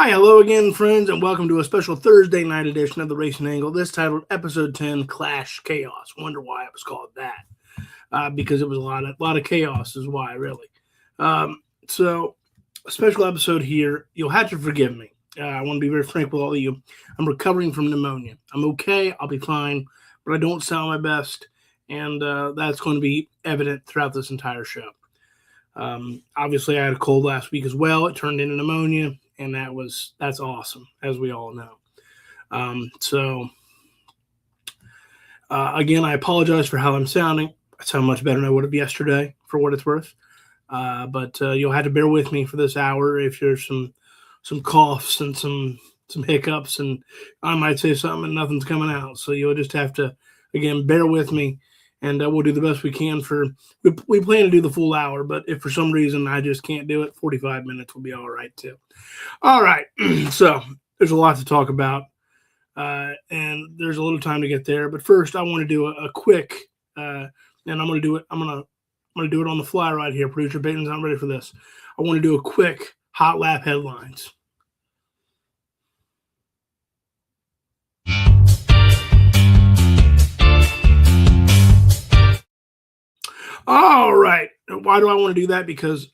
Hi, hello again, friends, and welcome to a special Thursday night edition of the Racing Angle. This titled Episode 10, Clash Chaos. Wonder why it was called that. Because it was a lot of chaos is why, really. So, a special episode here. You'll have to forgive me. I want to be very frank with all of you. I'm recovering from pneumonia. I'm okay. I'll be fine, but I don't sound my best, and that's going to be evident throughout this entire show. Obviously, I had a cold last week as well. It turned into pneumonia, and that's awesome, as we all know. Again, I apologize for how I'm sounding. I sound much better than I would have yesterday, for what it's worth. But you'll have to bear with me for this hour if there's some coughs and some hiccups, and I might say something and nothing's coming out. So you'll just have to, again, bear with me, and we'll do the best we can we plan to do the full hour, but if for some reason I just can't do it, 45 minutes will be all right too. All right, so there's a lot to talk about, and there's a little time to get there. But first, I want to do a quick, and I'm going to do it. I'm going to do it on the fly right here. Producer Peyton's not ready for this. I want to do a quick hot lap headlines. All right. Why do I want to do that? Because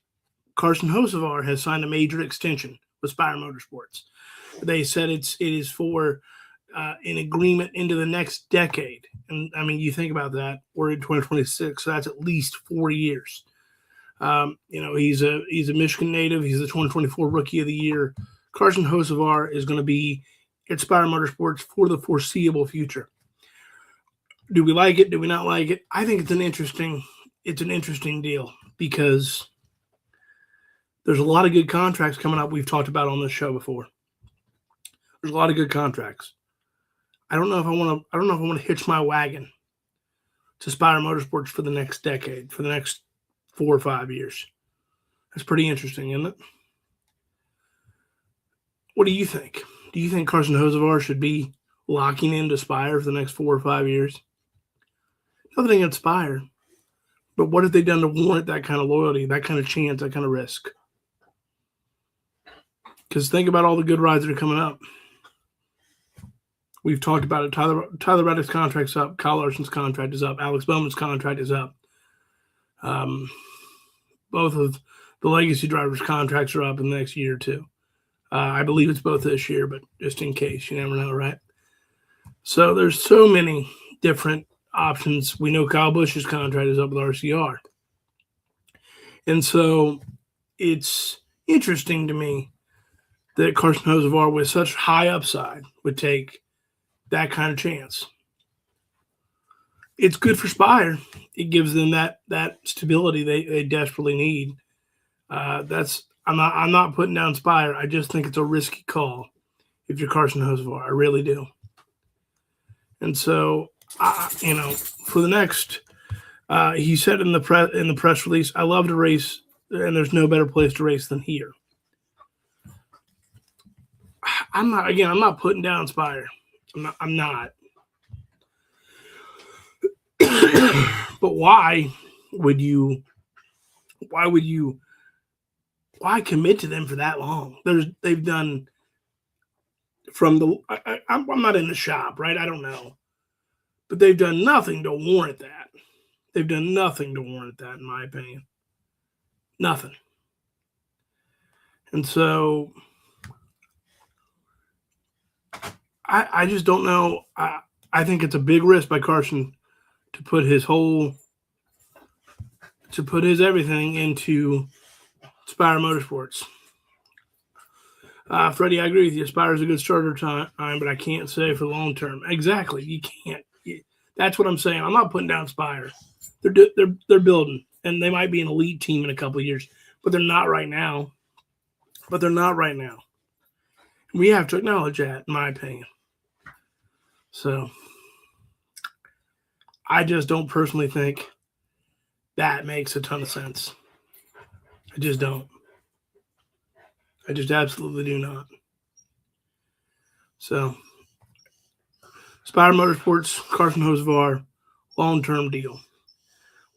Carson Hocevar has signed a major extension with Spire Motorsports. They said it is for an agreement into the next decade. And I mean, you think about that, we're in 2026, so that's at least 4 years. He's a Michigan native. He's the 2024 Rookie of the Year. Carson Hocevar is going to be at Spire Motorsports for the foreseeable future. Do we like it? Do we not like it? I think it's an interesting deal because there's a lot of good contracts coming up we've talked about on this show before. There's a lot of good contracts. I don't know if I want to hitch my wagon to Spire Motorsports for the next decade, for the next 4 or 5 years. That's pretty interesting, isn't it? What do you think? Do you think Carson Hocevar should be locking into Spire for the next 4 or 5 years? Nothing against Spire, but what have they done to warrant that kind of loyalty, that kind of chance, that kind of risk? Because think about all the good rides that are coming up. We've talked about it. Tyler Reddick's contract's up. Kyle Larson's contract is up. Alex Bowman's contract is up. Both of the legacy drivers' contracts are up in the next year or two. I believe it's both this year, but just in case, you never know, right? So there's so many different options. We know Kyle Busch's contract is up with RCR. And so it's interesting to me that Carson Hocevar, with such high upside, would take that kind of chance. It's good for Spire. It gives them that stability they desperately need. I'm not putting down Spire. I just think it's a risky call if you're Carson Hocevar. I really do. And so, for the next, he said in the press release, I love to race, and there's no better place to race than here. I'm not putting down Spire. I'm not. But why commit to them for that long? They've done from the, I'm not in the shop, right? I don't know, but they've done nothing to warrant that. They've done nothing to warrant that, in my opinion. Nothing. And so I just don't know. I think it's a big risk by Carson to put his everything into Spire Motorsports. Freddie, I agree with you. Spire is a good starter time, but I can't say for the long term. Exactly, you can't. That's what I'm saying. I'm not putting down Spire. They're building, and they might be an elite team in a couple of years, but they're not right now. We have to acknowledge that, in my opinion. So I just don't personally think that makes a ton of sense. I just don't. I just absolutely do not. So, Spire Motorsports, Carson Hocevar, long-term deal.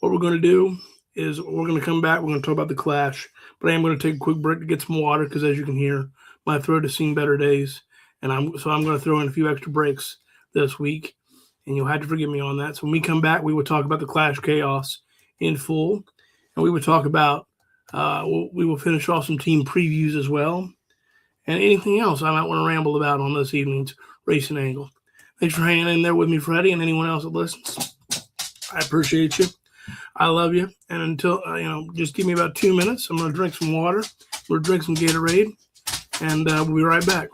What we're going to do is we're going to come back. We're going to talk about the Clash, but I am going to take a quick break to get some water because, as you can hear, my throat has seen better days, and I'm going to throw in a few extra breaks this week, and you'll have to forgive me on that. So when we come back, we will talk about the Clash Chaos in full, and we will talk about we will finish off some team previews as well, and anything else I might want to ramble about on this evening's Racing Angle. Thanks for hanging in there with me, Freddie, and anyone else that listens. I appreciate you. I love you. And until, just give me about 2 minutes. I'm going to drink some water. We'll drink some Gatorade, and we'll be right back.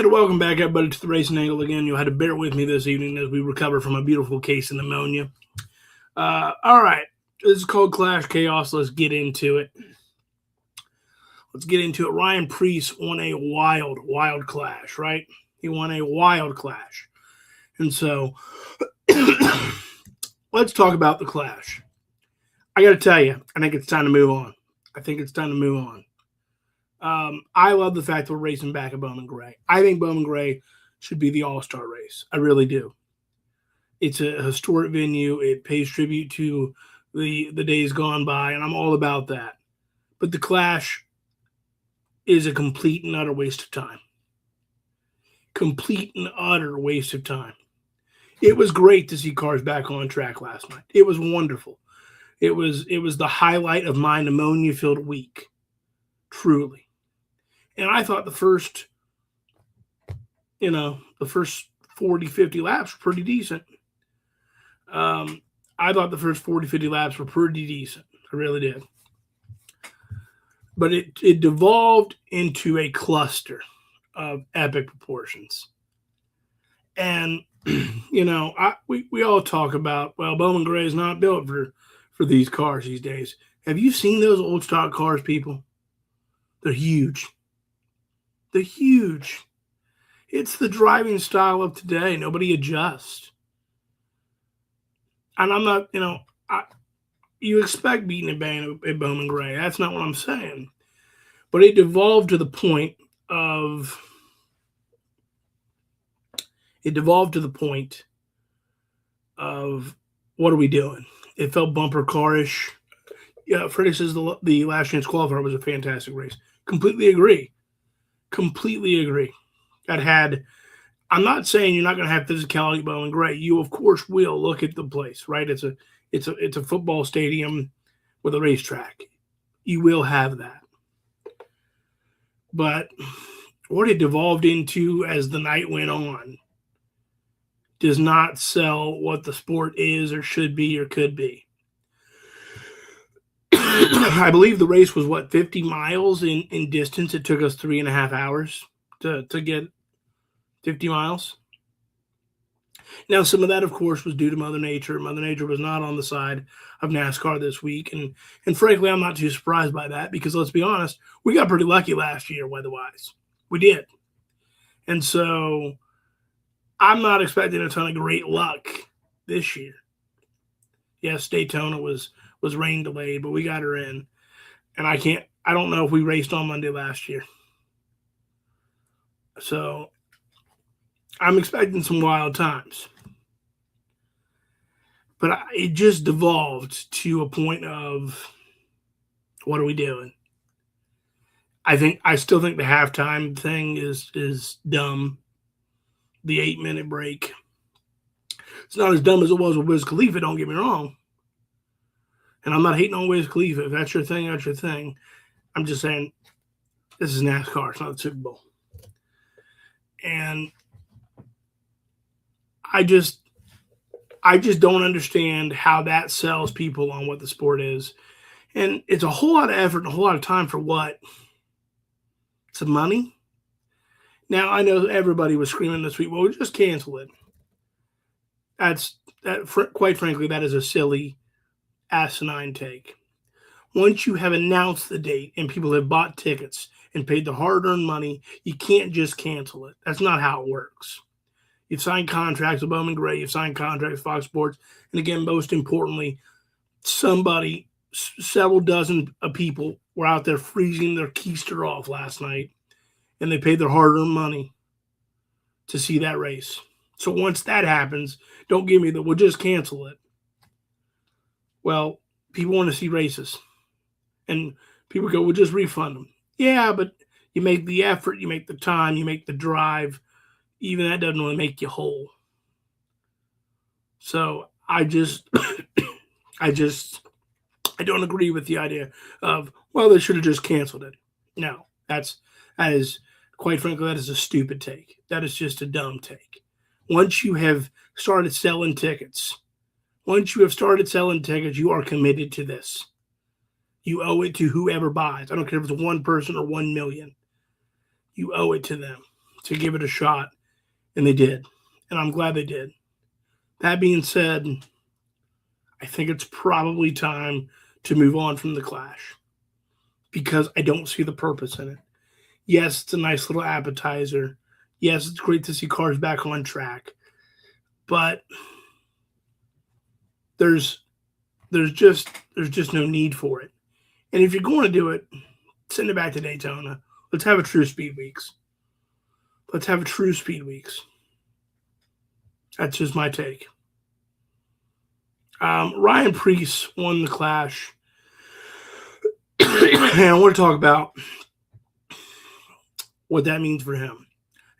Welcome back, everybody, to the Racing Angle again. You'll have to bear with me this evening as we recover from a beautiful case of pneumonia. All right. This is called Clash Chaos. Let's get into it. Ryan Preece won a wild clash, right? He won a wild clash. And so let's talk about the clash. I got to tell you, I think it's time to move on. I love the fact that we're racing back at Bowman Gray. I think Bowman Gray should be the all-star race. I really do. It's a historic venue. It pays tribute to the days gone by, and I'm all about that. But the Clash is a complete and utter waste of time. It was great to see cars back on track last night. It was wonderful. It was the highlight of my pneumonia-filled week, truly. And I thought the first 40, 50 laps were pretty decent. I really did. But it devolved into a cluster of epic proportions. And, we all talk about, well, Bowman Gray is not built for these cars these days. Have you seen those old stock cars, people? They're huge. It's the driving style of today. Nobody adjusts. And I'm not, you expect beating a band at Bowman Gray. That's not what I'm saying. But it devolved to the point of what are we doing? It felt bumper car-ish. Yeah, Freddie says the Last Chance Qualifier was a fantastic race. Completely agree. I'm not saying you're not going to have physicality at Bowman Gray. You, of course, will. Look at the place, right? It's a football stadium with a racetrack. You will have that. But what it devolved into as the night went on does not sell what the sport is or should be or could be. I believe the race was 50 miles in distance. It took us 3.5 hours to get 50 miles. Now, some of that, of course, was due to Mother Nature. Mother Nature was not on the side of NASCAR this week, and frankly, I'm not too surprised by that because let's be honest, we got pretty lucky last year weather-wise. We did, and so I'm not expecting a ton of great luck this year. Yes, Daytona was rain delayed, but we got her in, and I don't know if we raced on Monday last year, so I'm expecting some wild times. But it just devolved to a point of, what are we doing? I still think the halftime thing is dumb. The 8-minute break. It's not as dumb as it was with Wiz Khalifa, don't get me wrong. And I'm not hating on Wiz Khalifa. If that's your thing, that's your thing. I'm just saying, this is NASCAR. It's not the Super Bowl. And I just don't understand how that sells people on what the sport is. And it's a whole lot of effort and a whole lot of time for what? Some money? Now, I know everybody was screaming this week, well, we'll just cancel it. Quite frankly, that is a silly, asinine take. Once you have announced the date and people have bought tickets and paid the hard-earned money, you can't just cancel it. That's not how it works. You've signed contracts with Bowman Gray. You've signed contracts with Fox Sports. And again, most importantly, several dozen of people were out there freezing their keister off last night, and they paid their hard-earned money to see that race. So once that happens, don't give me that we'll just cancel it. Well, people want to see races. And people go, we'll just refund them. Yeah, but you make the effort, you make the time, you make the drive. Even that doesn't really make you whole. So I don't agree with the idea of, well, they should have just canceled it. No, that is, quite frankly, that is a stupid take. That is just a dumb take. Once you have started selling tickets, you are committed to this. You owe it to whoever buys. I don't care if it's one person or 1 million. You owe it to them to give it a shot. And they did. And I'm glad they did. That being said, I think it's probably time to move on from the Clash because I don't see the purpose in it. Yes, it's a nice little appetizer. Yes, it's great to see cars back on track. But there's just no need for it. And if you're going to do it, send it back to Daytona. Let's have a true Speed Weeks. That's just my take. Ryan Preece won the Clash. And I want to talk about what that means for him.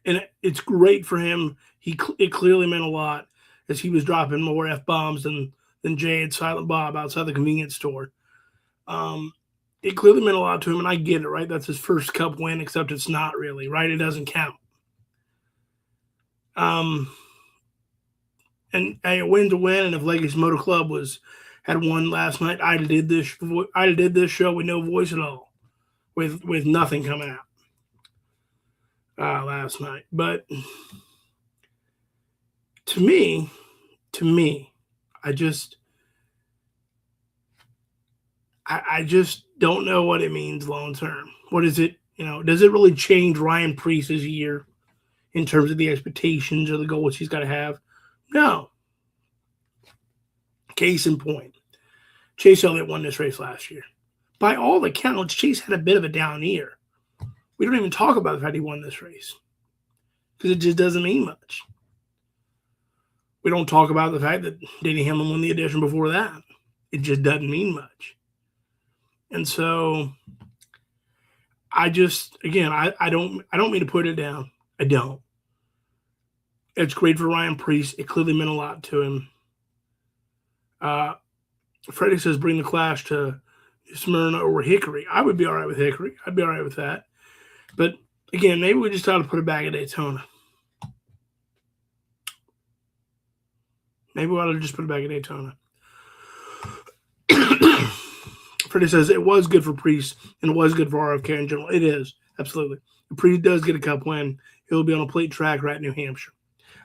And it's great for him. It clearly meant a lot as he was dropping more F-bombs than Jay and Silent Bob outside the convenience store. It clearly meant a lot to him, and I get it, right? That's his first Cup win, except it's not really, right? It doesn't count. And a win's a win, and if Legacy Motor Club had won last night, I'd have did this show with no voice at all, with nothing coming out last night. But to me, I just don't know what it means long term. What is it? Does it really change Ryan Preece's year in terms of the expectations or the goals he's got to have? No. Case in point, Chase Elliott won this race last year. By all accounts, Chase had a bit of a down year. We don't even talk about the fact he won this race because it just doesn't mean much. We don't talk about the fact that Denny Hamlin won the edition before that. It just doesn't mean much. And so I don't mean to put it down. I don't. It's great for Ryan Preece. It clearly meant a lot to him. Freddie says bring the Clash to Smyrna or Hickory. I would be all right with Hickory. I'd be all right with that. But again, maybe we just ought to put it back at Daytona. Maybe we ought to just put it back at Daytona. Freddie says it was good for Priest and it was good for RFK in general. It is, absolutely. If Priest does get a cup win, he'll be on a plate track right in New Hampshire.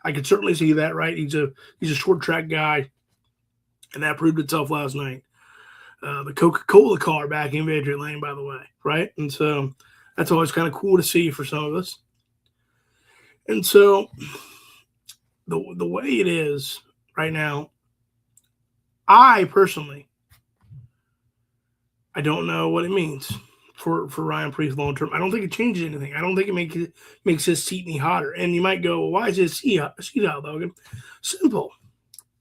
I could certainly see that, right? He's a short track guy, and that proved itself last night. The Coca-Cola car back in Victory Lane, by the way, right? And so that's always kind of cool to see for some of us. And so the way it is right now, I personally, I don't know what it means for Ryan Preece long term. I don't think it changes anything. I don't think it makes his seat any hotter. And you might go, well, why is his seat out, Logan? Simple.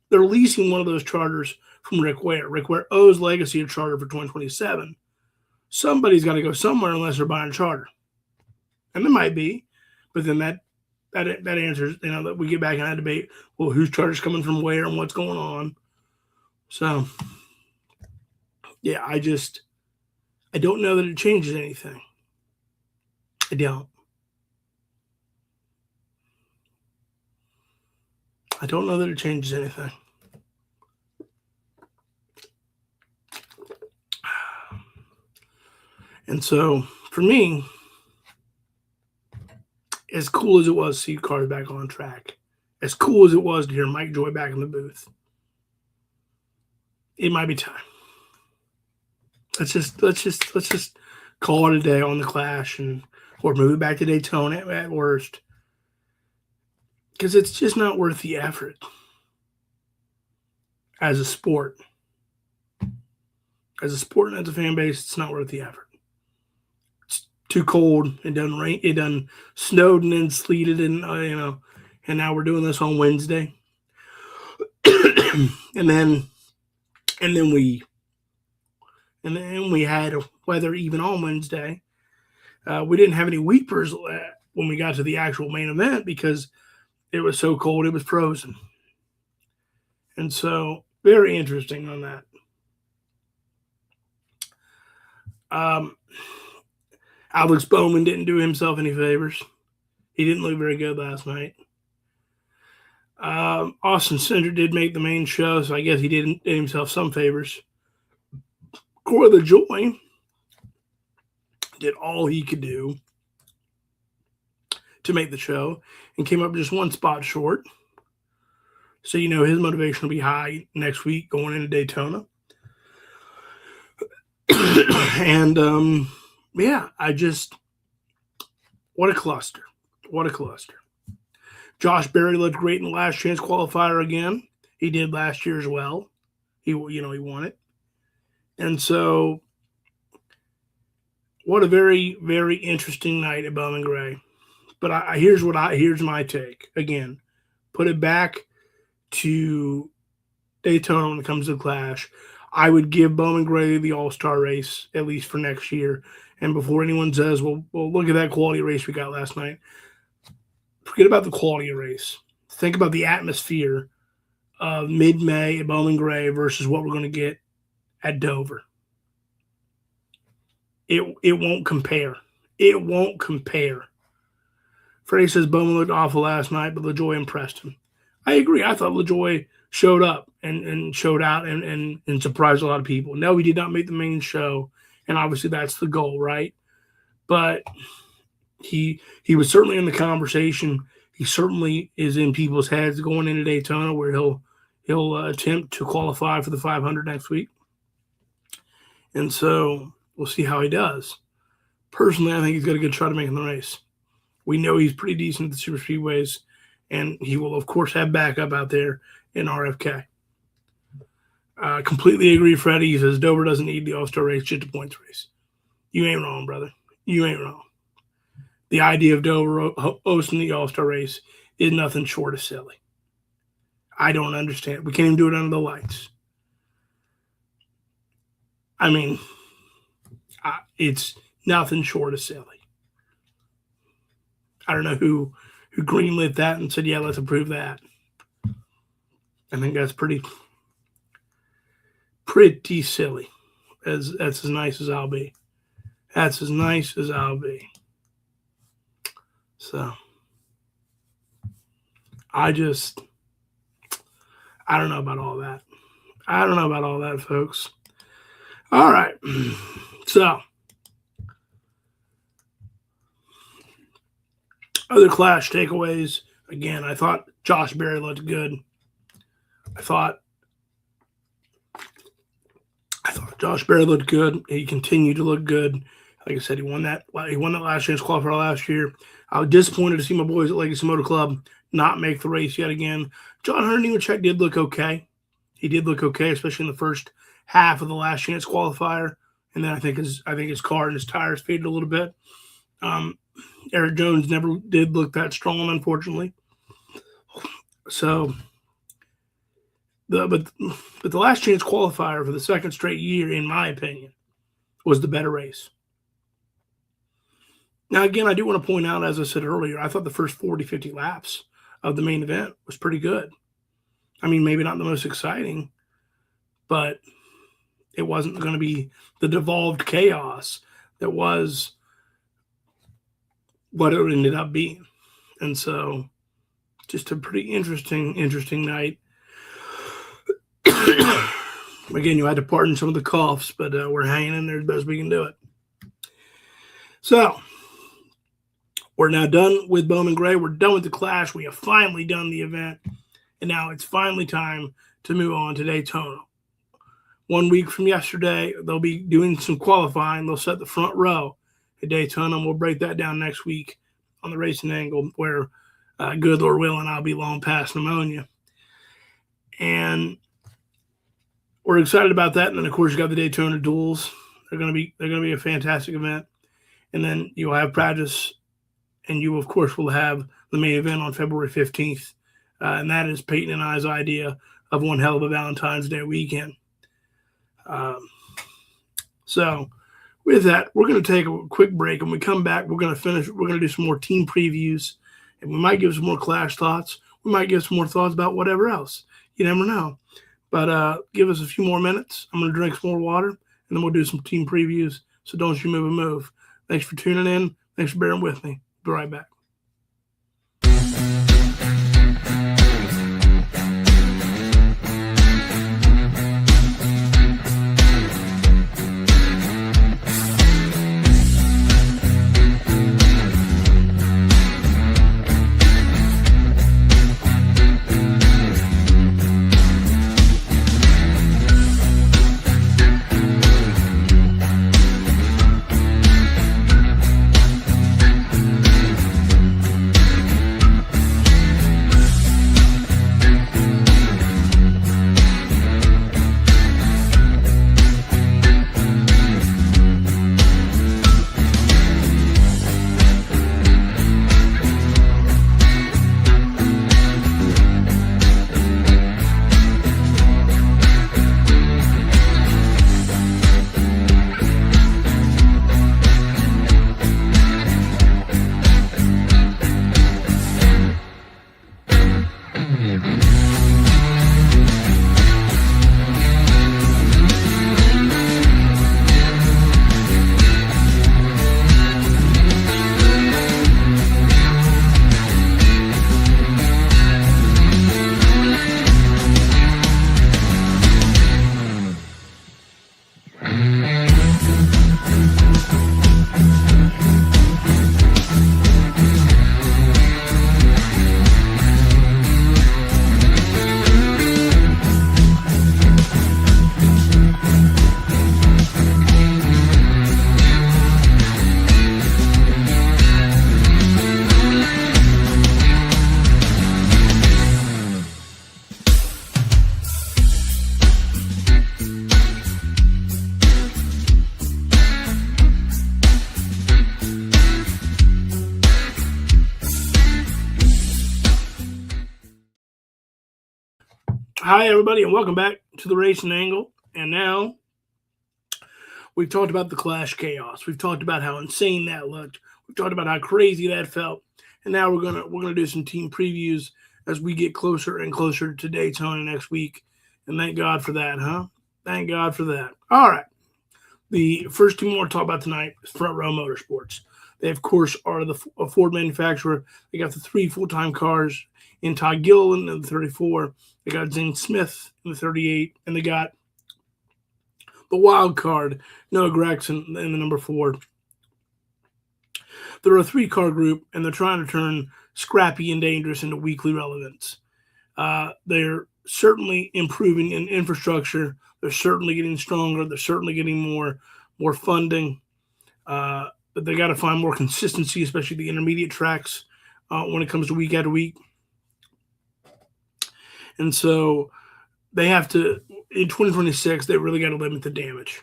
They're leasing one of those charters from Rick Ware. Rick Ware owes Legacy a charter for 2027. Somebody's got to go somewhere unless they're buying a charter. And there might be, but then that answers, that we get back in that debate. Well, whose charter's coming from where and what's going on? So, yeah, I don't know that it changes anything. I don't. I don't know that it changes anything. And so, for me, as cool as it was to see cars back on track, as cool as it was to hear Mike Joy back in the booth, it might be time. Let's just call it a day on the Clash or move it back to Daytona at worst. Because it's just not worth the effort as a sport. As a sport and as a fan base, it's not worth the effort. It's too cold. It doesn't rain. It done snowed and then sleeted and and now we're doing this on Wednesday. and then we had weather even on Wednesday. We didn't have any weepers when we got to the actual main event because it was so cold it was frozen. And so, very interesting on that. Alex Bowman didn't do himself any favors. He didn't look very good last night. Austin Cindric did make the main show, so I guess he did himself some favors. Corey LaJoy did all he could do to make the show and came up just one spot short. So, his motivation will be high next week going into Daytona. And, what a cluster. What a cluster. Josh Berry looked great in the last chance qualifier again. He did last year as well. He won it. And so, what a very, very interesting night at Bowman Gray. But here's my take. Again, put it back to Daytona when it comes to the Clash. I would give Bowman Gray the All-Star race, at least for next year. And before anyone says, well, look at that quality race we got last night. Forget about the quality of race. Think about the atmosphere of mid-May at Bowman Gray versus what we're going to get at Dover. It won't compare. It won't compare. Freddie says Bowman looked awful last night, but LaJoy impressed him. I agree. I thought LaJoy showed up and showed out and surprised a lot of people. No, he did not make the main show, and obviously that's the goal, right? But he was certainly in the conversation. He certainly is in people's heads going into Daytona, where he'll attempt to qualify for the 500 next week. And so we'll see how he does. Personally, I think he's got a good shot of making the race. We know he's pretty decent at the super speedways, and he will, of course, have backup out there in RFK. Completely agree, Freddie. He says Dover doesn't need the All-Star race, just a points race. You ain't wrong, brother. You ain't wrong. The idea of Dover hosting the All-Star race is nothing short of silly. I don't understand. We can't even do it under the lights. I mean, it's nothing short of silly. I don't know who greenlit that and said, yeah, let's approve that. I think that's pretty silly. That's as nice as I'll be. That's as nice as I'll be. So, I I don't know about all that. I don't know about all that, folks. All right. So, other Clash takeaways. Again, I thought Josh Berry looked good. I thought Josh Berry looked good. He continued to look good. Like I said, he won that last chance qualifier last year. I was disappointed to see my boys at Legacy Motor Club not make the race yet again. John Hunter Nemechek did look okay. He did look okay, especially in the first half of the last chance qualifier. And then I think his car and his tires faded a little bit. Eric Jones never did look that strong, unfortunately. So, but the last chance qualifier for the second straight year, in my opinion, was the better race. Now, again, I do want to point out, as I said earlier, I thought the first 40, 50 laps of the main event was pretty good. I mean, maybe not the most exciting, but it wasn't going to be the devolved chaos that was what it ended up being. And so, just a pretty interesting night. Again, you had to pardon some of the coughs, but we're hanging in there as best we can do it. So, we're now done with Bowman Gray. We're done with the Clash. We have finally done the event. And now it's finally time to move on to Daytona. 1 week from yesterday, they'll be doing some qualifying. They'll set the front row at Daytona, and we'll break that down next week on the Racing Angle, where good Lord willing, I'll be long past pneumonia. And we're excited about that. And then, of course, you got the Daytona duels. They're going to be a fantastic event. And then you'll have practice, and you, of course, will have the main event on February 15th. And that is Peyton and I's idea of one hell of a Valentine's Day weekend. So with that, we're going to take a quick break. And when we come back, we're going to do some more team previews. And we might give some more Clash thoughts. We might give some more thoughts about whatever else. You never know. But give us a few more minutes. I'm going to drink some more water, and then we'll do some team previews. So don't you move a move. Thanks for tuning in. Thanks for bearing with me. Be right back. Hi, everybody, and welcome back to the Racing Angle. And now we've talked about the Clash chaos. We've talked about how insane that looked. We've talked about how crazy that felt. And now we're gonna do some team previews as we get closer and closer to Daytona next week. And thank God for that, huh? Thank God for that. All right. The first team we want to talk about tonight is Front Row Motorsports. They, of course, are a Ford manufacturer. They got the 3 full-time cars in Todd Gilliland in the 34. They got Zane Smith in the 38. And they got the wild card, Noah Gragson, in the number 4. They're a 3-car group, and they're trying to turn scrappy and dangerous into weekly relevance. They're certainly improving in infrastructure. They're certainly getting stronger. They're certainly getting more funding. But they got to find more consistency, especially the intermediate tracks when it comes to week after week. And so they have to, in 2026, they really got to limit the damage.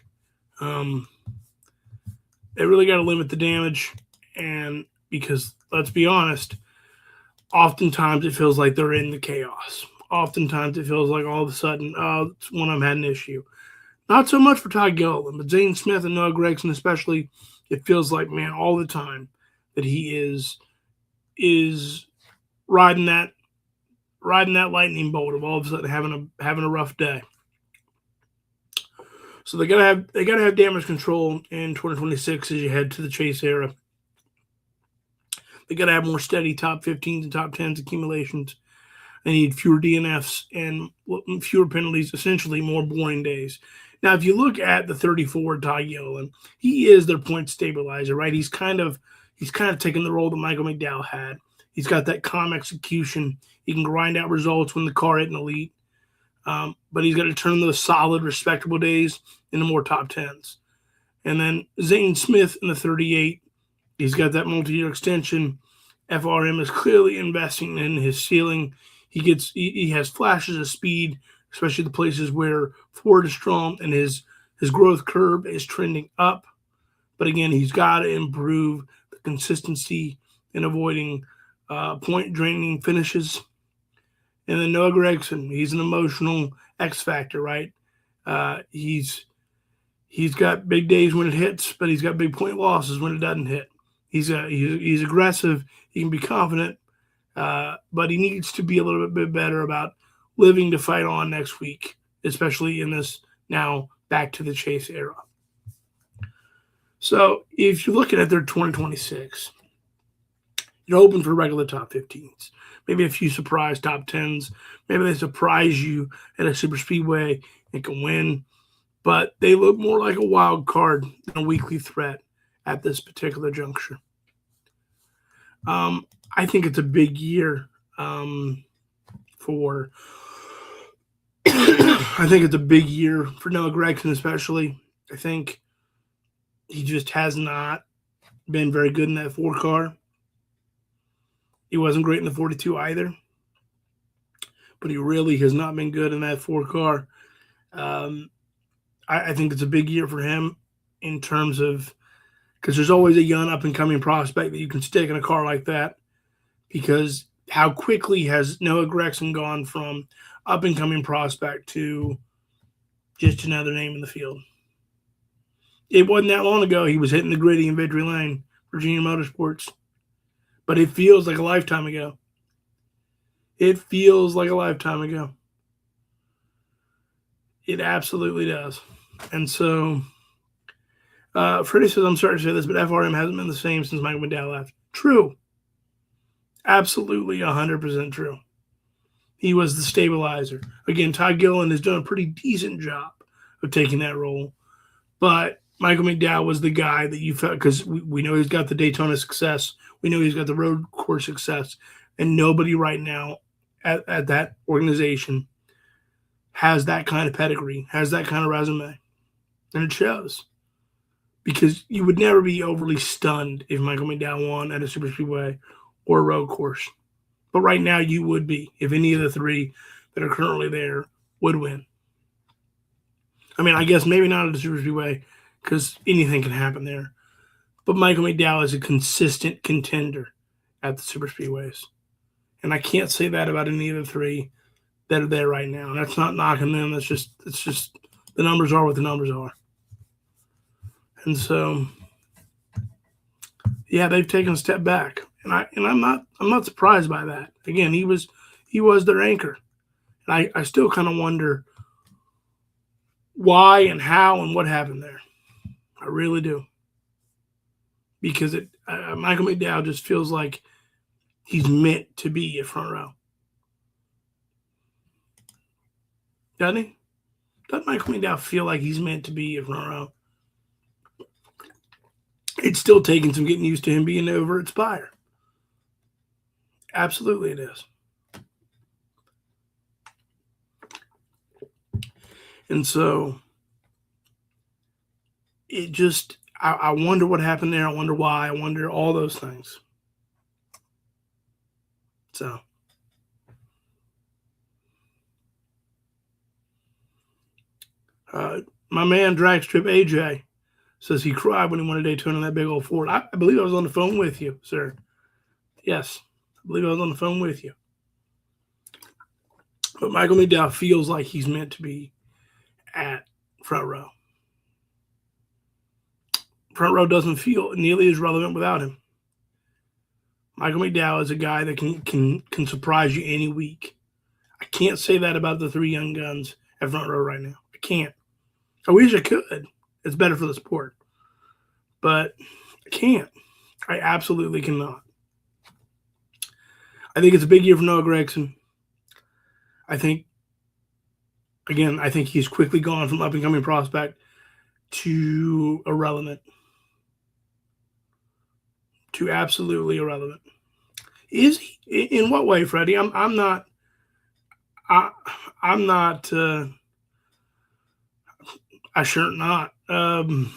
They really got to limit the damage, and because, let's be honest, oftentimes it feels like they're in the chaos. Oftentimes it feels like all of a sudden, it's when I'm had an issue. Not so much for Todd Gilliland, but Zane Smith and Noah Gragson especially, it feels like, man, all the time that he is riding that lightning bolt of all of a sudden having a rough day. So they gotta have damage control in 2026 as you head to the chase era. They gotta have more steady top 15s and top 10s accumulations. They need fewer DNFs and fewer penalties, essentially more boring days. Now, if you look at the 34 Todd Gilliland, he is their point stabilizer, right? He's kind of taken the role that Michael McDowell had. He's got that calm execution. He can grind out results when the car isn't elite. But he's got to turn those solid, respectable days into more top 10s. And then Zane Smith in the 38, he's got that multi-year extension. FRM is clearly investing in his ceiling. He has flashes of speed, especially the places where Ford is strong and his growth curve is trending up. But again, he's got to improve the consistency in avoiding point-draining finishes. And then Noah Gragson, he's an emotional X factor, right? He's got big days when it hits, but he's got big point losses when it doesn't hit. He's aggressive. He can be confident, but he needs to be a little bit better about living to fight on next week, especially in this now back to the chase era. So if you're looking at their 2026, you're hoping for regular top 15s, maybe a few surprise top 10s. Maybe they surprise you at a super speedway and can win, but they look more like a wild card than a weekly threat at this particular juncture. I think it's a big year for I think it's a big year for Noah Gragson especially. I think he just has not been very good in that 4 car. He wasn't great in the 42 either, but he really has not been good in that 4 car. I think it's a big year for him in terms of, because there's always a young up-and-coming prospect that you can stick in a car like that, because how quickly has Noah Gragson gone from up-and-coming prospect to just another name in the field? It wasn't that long ago he was hitting the gritty in Victory Lane, Virginia Motorsports, but it feels like a lifetime ago. It feels like a lifetime ago. It absolutely does. And so Freddie says, I'm sorry to say this, but FRM hasn't been the same since Michael McDowell left. True. Absolutely 100% true. He was the stabilizer. Again, Todd Gilliland has done a pretty decent job of taking that role. But Michael McDowell was the guy that you felt, because we know he's got the Daytona success. We know he's got the road course success. And nobody right now at that organization has that kind of pedigree, has that kind of resume. And it shows. Because you would never be overly stunned if Michael McDowell won at a super speedway or a road course. But right now you would be if any of the 3 that are currently there would win. I mean, I guess maybe not at a super speedway because anything can happen there. But Michael McDowell is a consistent contender at the super speedways. And I can't say that about any of the 3 that are there right now. And that's not knocking them. It's just the numbers are what the numbers are. And so, yeah, they've taken a step back, and I'm not surprised by that. Again, he was their anchor, and I still kind of wonder why and how and what happened there. I really do, because Michael McDowell just feels like he's meant to be a front row. Doesn't he? Doesn't Michael McDowell feel like he's meant to be a front row? It's still taking some getting used to him being over at Spire. Absolutely it is. And so it just, I wonder what happened there. I wonder why. I wonder all those things. So. My man Dragstrip AJ says he cried when he won a Daytona in that big old Ford. I believe I was on the phone with you, sir. Yes, I believe I was on the phone with you. But Michael McDowell feels like he's meant to be at front row. Front row doesn't feel nearly as relevant without him. Michael McDowell is a guy that can surprise you any week. I can't say that about the three young guns at front row right now. I can't. I wish I could. It's better for the sport. But I can't. I absolutely cannot. I think it's a big year for Noah Gragson. I think he's quickly gone from up-and-coming prospect to irrelevant. To absolutely irrelevant. Is he? In what way, Freddie? I'm not. I sure not. In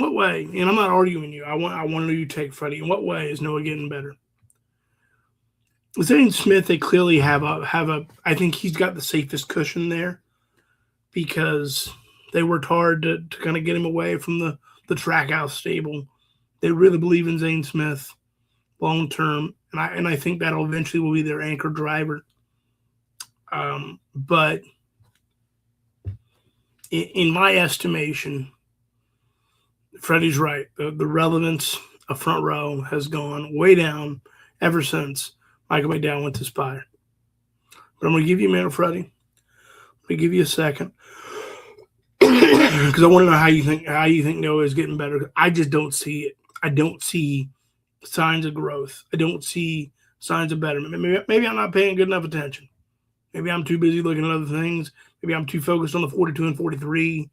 what way? And I'm not arguing you. I want to know you take, Freddie. In what way is Noah getting better? Zane Smith, they clearly have a. I think he's got the safest cushion there because they worked hard to kind of get him away from the Trackhouse stable. They really believe in Zane Smith long term, and I think that'll eventually will be their anchor driver. But in my estimation, Freddie's right. The relevance of front row has gone way down ever since Michael McDowell went to Spire. But I'm going to give you a minute, Freddie. I'm going to give you a second because I want to know how you think Noah is getting better. I just don't see it. I don't see signs of growth. I don't see signs of betterment. Maybe I'm not paying good enough attention. Maybe I'm too busy looking at other things. Maybe I'm too focused on the 42 and 43.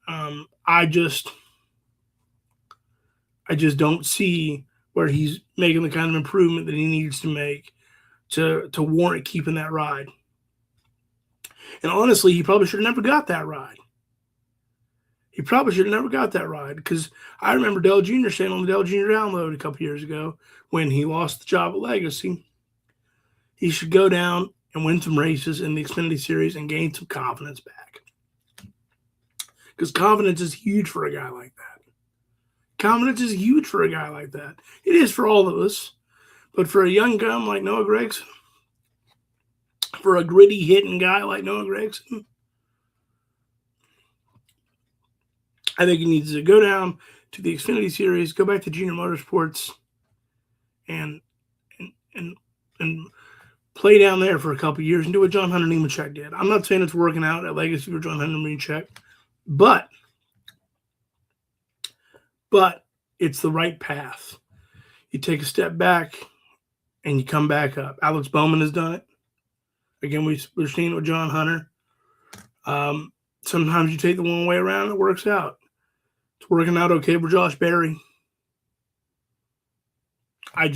I just don't see where he's making the kind of improvement that he needs to make to warrant keeping that ride. And honestly, he probably should have never got that ride. He probably should have never got that ride because I remember Dale Jr. saying on the Dale Jr. Download a couple years ago when he lost the job at Legacy, he should go down and win some races in the Xfinity Series and gain some confidence back. Because confidence is huge for a guy like that. Confidence is huge for a guy like that. It is for all of us. But for a young gun like Noah Gragson, for a gritty hitting guy like Noah Gragson, I think he needs to go down to the Xfinity Series, go back to Junior Motorsports, and play down there for a couple of years and do what John Hunter Nemechek did. I'm not saying it's working out at Legacy for John Hunter Nemechek, but it's the right path. You take a step back and you come back up. Alex Bowman has done it. Again, we're seeing it with John Hunter. Sometimes you take the one way around and it works out. It's working out okay for Josh Berry. I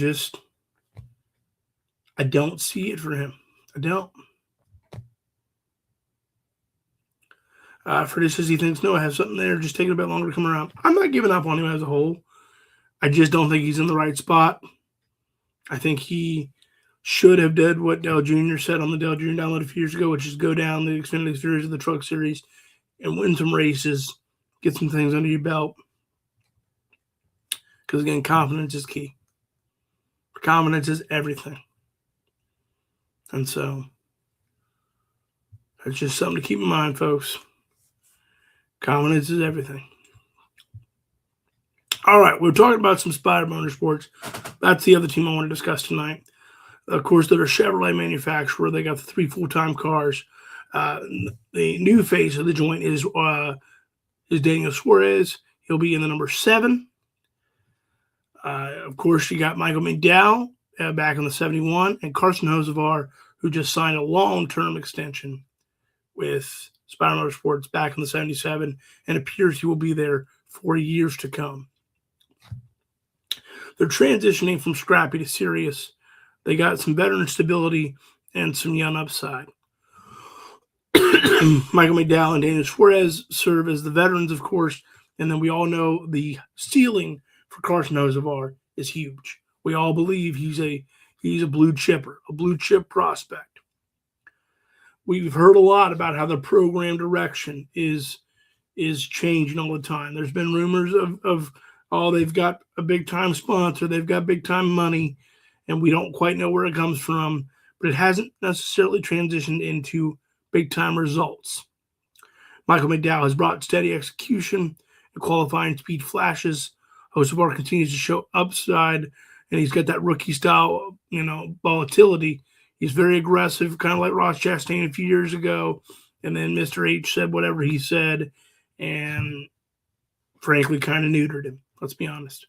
don't see it for him. I don't. Freddie says he thinks Noah has something there, just taking a bit longer to come around. I'm not giving up on him as a whole. I just don't think he's in the right spot. I think he should have did what Dale Jr. said on the Dale Jr. Download a few years ago, which is go down the Xfinity Series of the Truck Series and win some races, get some things under your belt. Because, again, confidence is key. Confidence is everything. And so that's just something to keep in mind, folks. Confidence is everything. All right, we're talking about some Spire Motorsports. That's the other team I want to discuss tonight. Of course, they're a Chevrolet manufacturer. They got the 3 full-time cars. The new face of the joint is Daniel Suarez. He'll be in the number 7. Of course, you got Michael McDowell back in the 71, and Carson Hocevar, who just signed a long-term extension with Spire Motorsports back in the 77, and appears he will be there for years to come. They're transitioning from scrappy to serious. They got some veteran stability and some young upside. Michael McDowell and Daniel Suarez serve as the veterans, of course, and then we all know the ceiling for Carson Hocevar is huge. We all believe he's a blue chipper, a blue chip prospect. We've heard a lot about how the program direction is changing all the time. There's been rumors of they've got a big time sponsor, they've got big time money, and we don't quite know where it comes from, but it hasn't necessarily transitioned into big time results. Michael McDowell has brought steady execution and qualifying speed flashes. Hocevar continues to show upside, and he's got that rookie style, volatility. He's very aggressive, kind of like Ross Chastain a few years ago. And then Mr. H said whatever he said, and frankly, kind of neutered him. Let's be honest.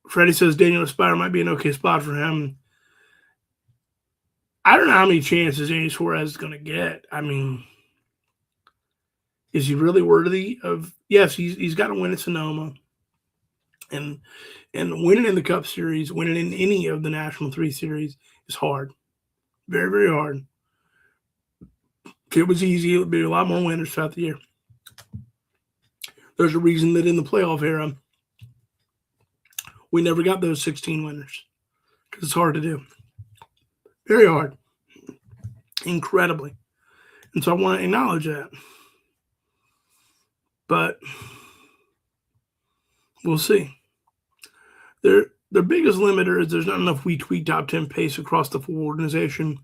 Freddie says Daniel Spire might be an okay spot for him. I don't know how many chances Daniel Suarez is going to get. I mean, is he really worthy of? Yes, he's got to win at Sonoma, and winning in the Cup Series, winning in any of the National 3 Series is hard, very, very hard. If it was easy, it would be a lot more winners throughout the year. There's a reason that in the playoff era, we never got those 16 winners because it's hard to do. Very hard. Incredibly. And so I want to acknowledge that. But we'll see. Their biggest limiter is there's not enough week-to-week top 10 pace across the full organization.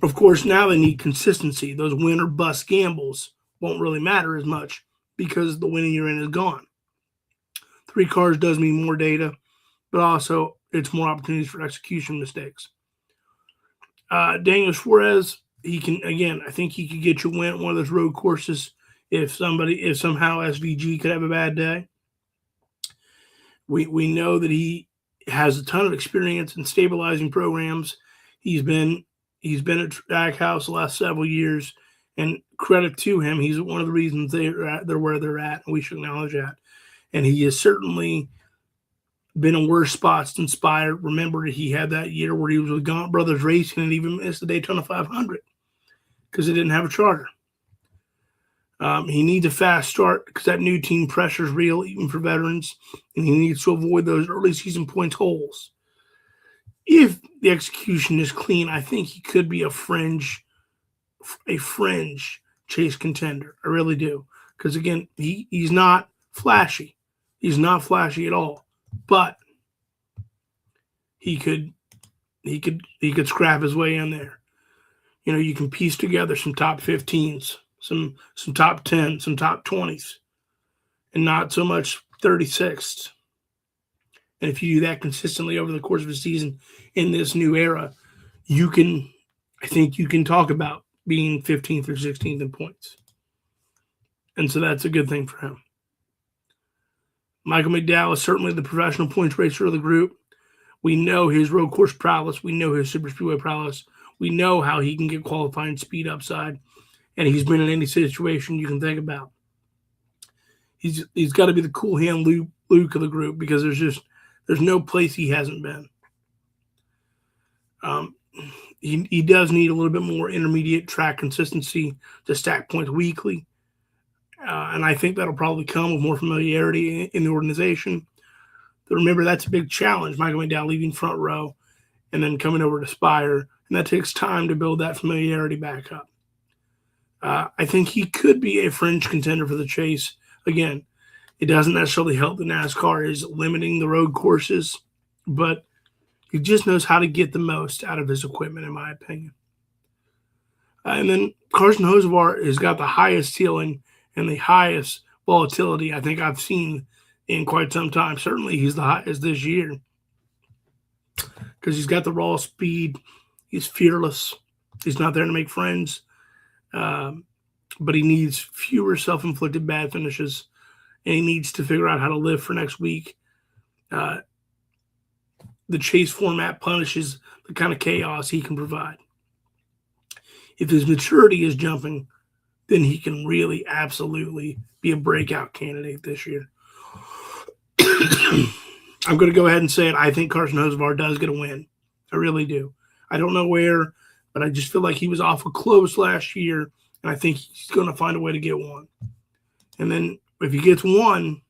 Of course, now they need consistency. Those win or bust gambles won't really matter as much because the winning you're in is gone. 3 cars does mean more data, but also it's more opportunities for execution mistakes. Daniel Suarez, I think he could get you win at one of those road courses if somehow SVG could have a bad day. We know that he has a ton of experience in stabilizing programs. He's been at Trackhouse the last several years, and credit to him, he's one of the reasons they're where they're at, and we should acknowledge that. And he has certainly been in worse spots than Spire. Remember, he had that year where he was with Gaunt Brothers Racing and even missed the Daytona 500 because they didn't have a charter. He needs a fast start because that new team pressure is real, even for veterans, and he needs to avoid those early season points holes. If the execution is clean, I think he could be a fringe chase contender. I really do. Because again, he's not flashy. He's not flashy at all. But he could scrap his way in there. You can piece together some top 15s, some top 10s, some top 20s, and not so much 36th. And if you do that consistently over the course of a season in this new era, I think you can talk about being 15th or 16th in points. And so that's a good thing for him. Michael McDowell is certainly the professional points racer of the group. We know his road course prowess. We know his super speedway prowess. We know how he can get qualifying speed upside. And he's been in any situation you can think about. He's got to be the cool hand Luke of the group because there's no place he hasn't been. He does need a little bit more intermediate track consistency to stack points weekly. And I think that'll probably come with more familiarity in the organization. But remember, that's a big challenge. Michael McDowell leaving front row and then coming over to Spire. And that takes time to build that familiarity back up. I think he could be a fringe contender for the chase. Again, it doesn't necessarily help the NASCAR is limiting the road courses, but he just knows how to get the most out of his equipment, in my opinion. And then Carson Hocevar has got the highest ceiling and the highest volatility I think I've seen in quite some time. Certainly he's the highest this year because he's got the raw speed. He's fearless. He's not there to make friends, but he needs fewer self-inflicted bad finishes and he needs to figure out how to live for next week. The chase format punishes the kind of chaos he can provide. If his maturity is jumping, then he can really absolutely be a breakout candidate this year. I'm going to go ahead and say it. I think Carson Hocevar does get a win. I really do. I don't know where, but I just feel like he was awful close last year, and I think he's going to find a way to get one. And then if he gets one,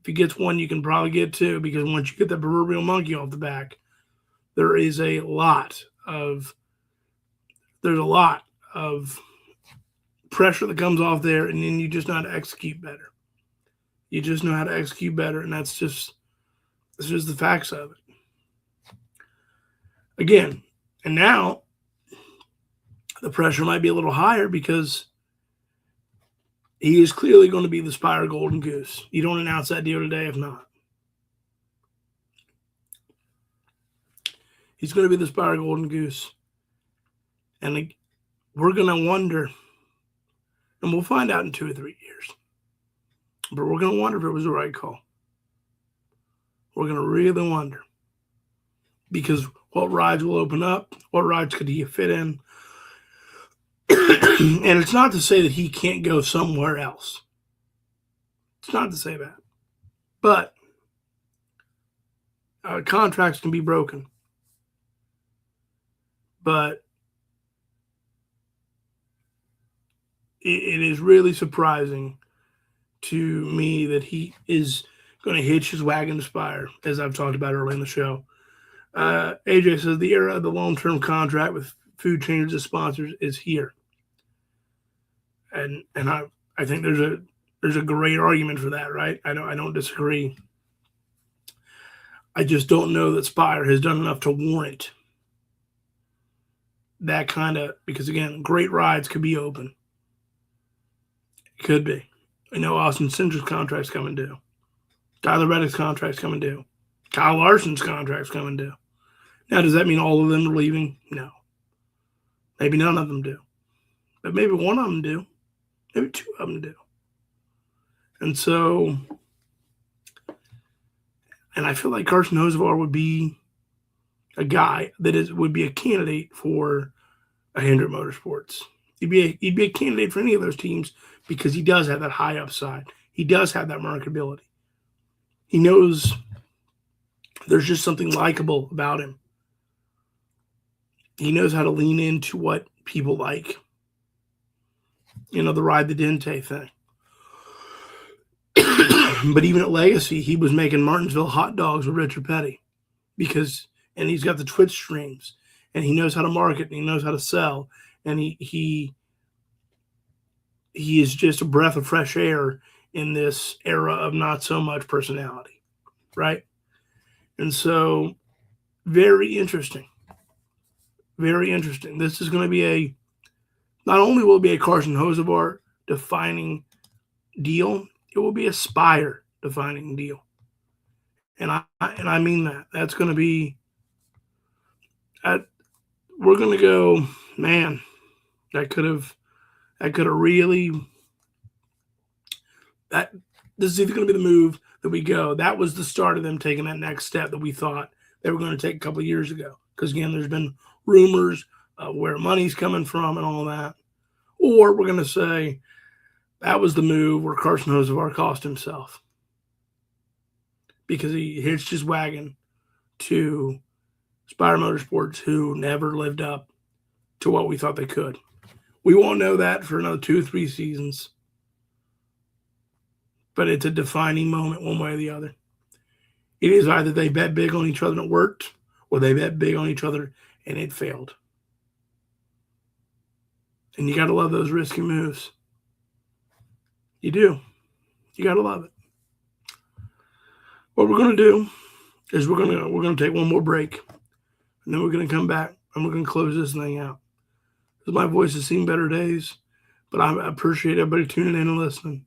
you can probably get two, because once you get that proverbial monkey off the back, there's a lot of pressure that comes off there, and then you just know how to execute better. And that's just the facts of it. Again, and now the pressure might be a little higher because he is clearly going to be the Spire Golden Goose. You don't announce that deal today if not. He's going to be the Spire Golden Goose. And we're going to wonder, and we'll find out in 2 or 3 years, but we're going to wonder if it was the right call. We're going to really wonder. Because what rides will open up? What rides could he fit in? And it's not to say that he can't go somewhere else. It's not to say that. But contracts can be broken. But it is really surprising to me that he is going to hitch his wagon to Spire, as I've talked about earlier in the show. AJ says the era of the long-term contract with food chains as sponsors is here. And I think there's a great argument for that, right? I don't disagree. I just don't know that Spire has done enough to warrant that kind of, because again, great rides could be open. It could be. I know Austin Cinder's contract's coming due. Tyler Reddick's contract's coming due. Kyle Larson's contract's coming due. Now, does that mean all of them are leaving? No. Maybe none of them do. But maybe one of them do. Maybe two of them do. And so, and I feel like Carson Hocevar would be a guy that would be a candidate for a Hendrick Motorsports. He'd be a candidate for any of those teams because he does have that high upside. He does have that marketability. He knows there's just something likable about him. He knows how to lean into what people like. You know, the ride the Dente thing. But even at Legacy, he was making Martinsville hot dogs with Richard Petty and he's got the Twitch streams, and he knows how to market, and he knows how to sell, and he is just a breath of fresh air in this era of not so much personality, right? And so, very interesting. Very interesting. This is going to be not only will it be a Carson Hocevar defining deal, it will be a Spire defining deal. And I mean that. That's going to be, we're going to go, man, that could have really, this is either going to be the move that we go. That was the start of them taking that next step that we thought they were going to take a couple of years ago. Because again, there's been rumors of where money's coming from and all that. Or we're going to say that was the move where Carson Hocevar cost himself. Because he hitched his wagon to Spire Motorsports, who never lived up to what we thought they could. We won't know that for another 2-3 seasons. But it's a defining moment one way or the other. It is either they bet big on each other and it worked, or they bet big on each other and it failed. And you got to love those risky moves. You do. You got to love it. What we're going to do is we're going to take one more break, and then we're going to come back and we're going to close this thing out. Because my voice has seen better days, but I appreciate everybody tuning in and listening.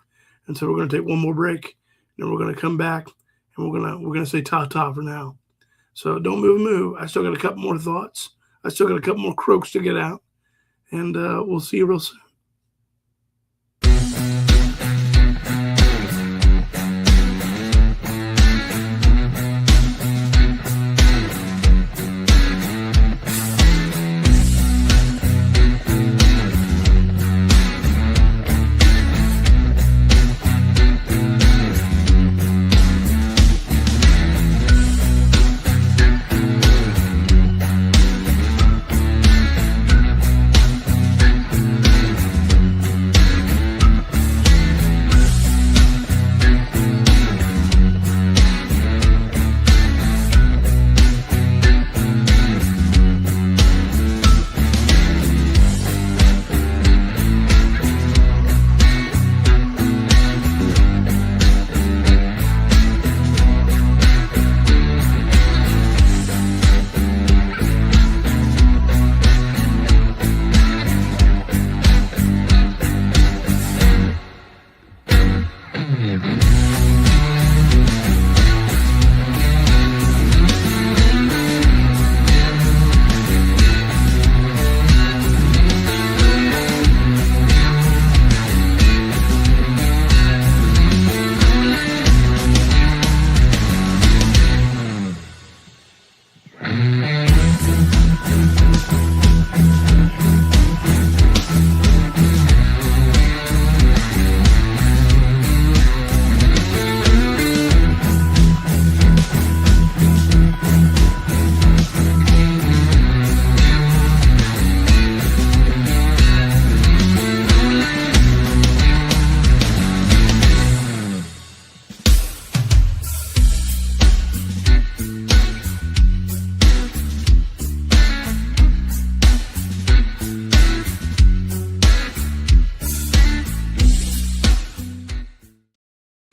And so we're going to take one more break, and then we're going to come back and we're going to say ta-ta for now. So don't move. I still got a couple more thoughts. I still got a couple more croaks to get out, and we'll see you real soon.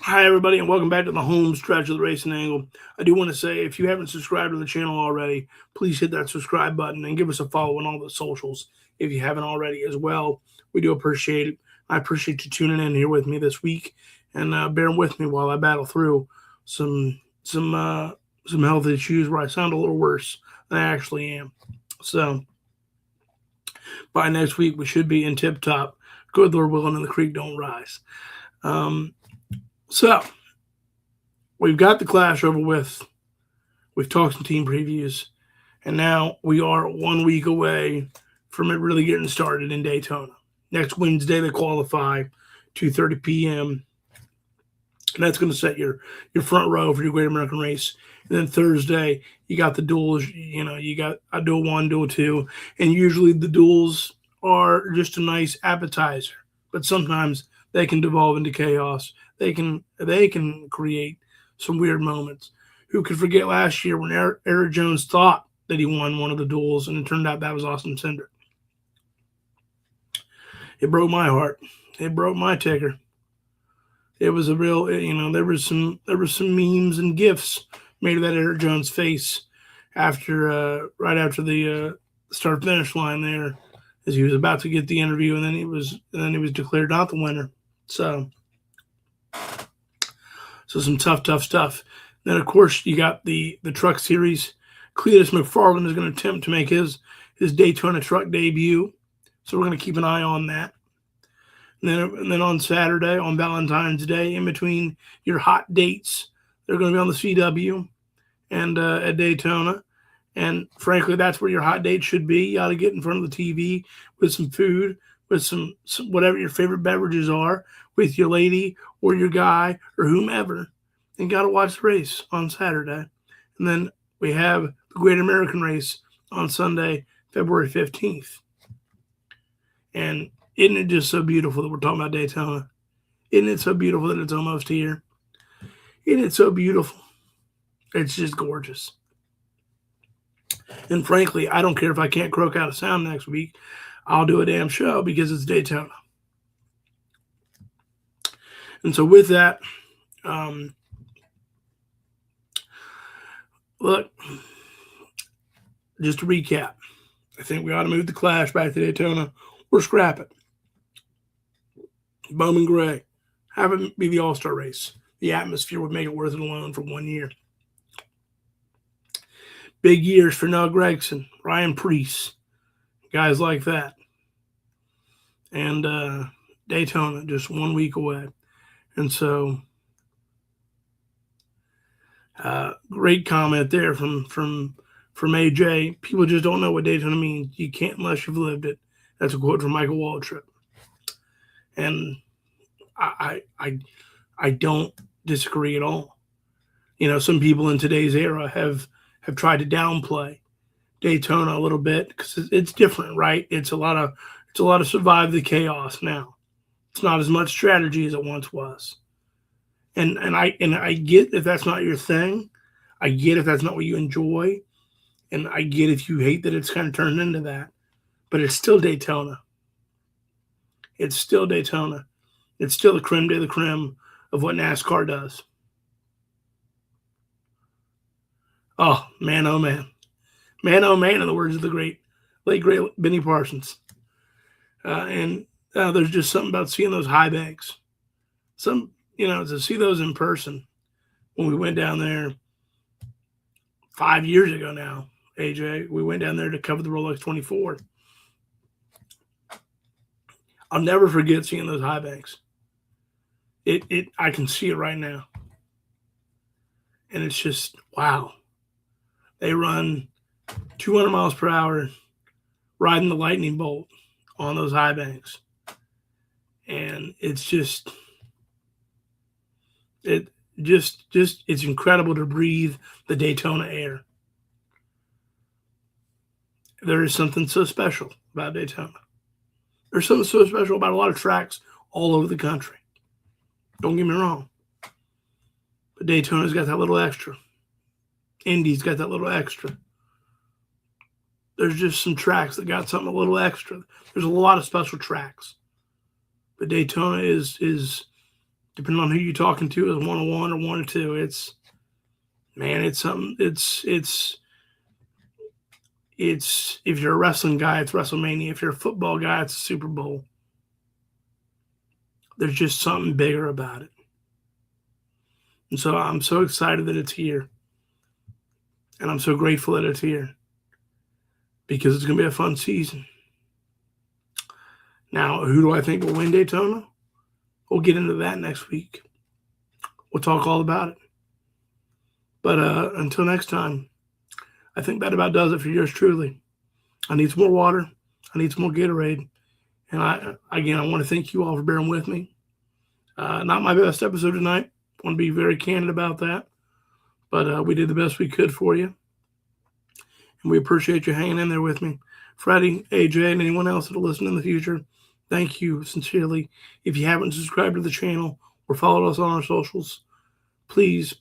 Hi, everybody, and welcome back to the home stretch of the Racing Angle. I do want to say, if you haven't subscribed to the channel already, please hit that subscribe button and give us a follow on all the socials if you haven't already as well. We do appreciate it. I appreciate you tuning in here with me this week and bearing with me while I battle through some health issues where I sound a little worse than I actually am. So by next week, we should be in tip-top. Good Lord willing, and the creek don't rise. So we've got the Clash over with. We've talked some team previews, and now we are 1 week away from it really getting started in Daytona. Next Wednesday, they qualify, 2:30 p.m., and that's going to set your front row for your Great American Race. And then Thursday, you got the duels. You got a duel 1, duel 2, and usually the duels are just a nice appetizer, but sometimes they can devolve into chaos. They can create some weird moments. Who could forget last year when Eric Jones thought that he won one of the duels, and it turned out that was Austin Cindric. It broke my heart. It broke my ticker. It was a real, there was some memes and gifs made of that Eric Jones face right after the start finish line there, as he was about to get the interview, and then he was declared not the winner. So some tough stuff. Then, of course, you got the Truck Series. Cletus McFarland is going to attempt to make his Daytona truck debut. So we're going to keep an eye on that. And then on Saturday, on Valentine's Day, in between your hot dates, they're going to be on the CW and at Daytona. And frankly, that's where your hot date should be. You ought to get in front of the TV with some food, with some whatever your favorite beverages are, with your lady or your guy or whomever, and got to watch the race on Saturday. And then we have the Great American Race on Sunday, February 15th. And isn't it just so beautiful that we're talking about Daytona? Isn't it so beautiful that it's almost here? Isn't it so beautiful? It's just gorgeous. And frankly, I don't care if I can't croak out a sound next week. I'll do a damn show because it's Daytona. And so with that, look, just to recap, I think we ought to move the Clash back to Daytona or scrap it. Bowman Gray, have it be the All-Star race. The atmosphere would make it worth it alone for 1 year. Big years for Noah Gragson, Ryan Preece, guys like that. And Daytona just 1 week away. And so, great comment there from AJ. People just don't know what Daytona means. You can't unless you've lived it. That's a quote from Michael Waltrip. And I don't disagree at all. Some people in today's era have tried to downplay Daytona a little bit because it's different, right? It's a lot of survive the chaos now. It's not as much strategy as it once was. And I get if that's not your thing. I get if that's not what you enjoy. And I get if you hate that it's kind of turned into that. But it's still Daytona. It's still Daytona. It's still the creme de la creme of what NASCAR does. Oh, man, oh, man. Man, oh, man, in the words of the late, great Benny Parsons. And there's just something about seeing those high banks. To see those in person when we went down there 5 years ago now, AJ, we went down there to cover the Rolex 24. I'll never forget seeing those high banks. I can see it right now. And it's just, wow. They run 200 miles per hour riding the lightning bolt on those high banks. And it's just it's incredible to breathe the Daytona air. There is something so special about Daytona. There's something so special about a lot of tracks all over the country. Don't get me wrong. But Daytona's got that little extra. Indy's got that little extra. There's just some tracks that got something a little extra. There's a lot of special tracks. But Daytona is depending on who you're talking to, is 101 or 102. It's something. It's if you're a wrestling guy, it's WrestleMania. If you're a football guy, it's Super Bowl. There's just something bigger about it. And so I'm so excited that it's here. And I'm so grateful that it's here. Because it's going to be a fun season. Now, who do I think will win Daytona? We'll get into that next week. We'll talk all about it. But until next time, I think that about does it for yours truly. I need some more water. I need some more Gatorade. And I want to thank you all for bearing with me. Not my best episode tonight. I want to be very candid about that. But we did the best we could for you. And we appreciate you hanging in there with me. Freddie, AJ, and anyone else that will listen in the future, thank you sincerely. If you haven't subscribed to the channel or followed us on our socials, please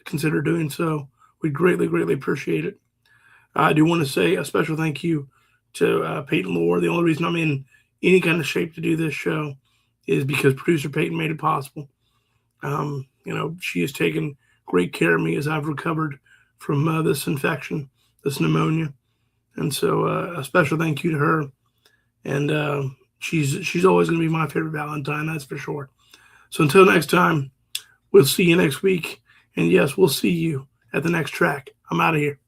consider doing so. We'd greatly, greatly appreciate it. I do want to say a special thank you to Peyton Lore. The only reason I'm in any kind of shape to do this show is because producer Peyton made it possible. She has taken great care of me as I've recovered from this infection, this pneumonia. And so a special thank you to her. And she's always going to be my favorite Valentine, that's for sure. So until next time, we'll see you next week. And yes, we'll see you at the next track. I'm out of here.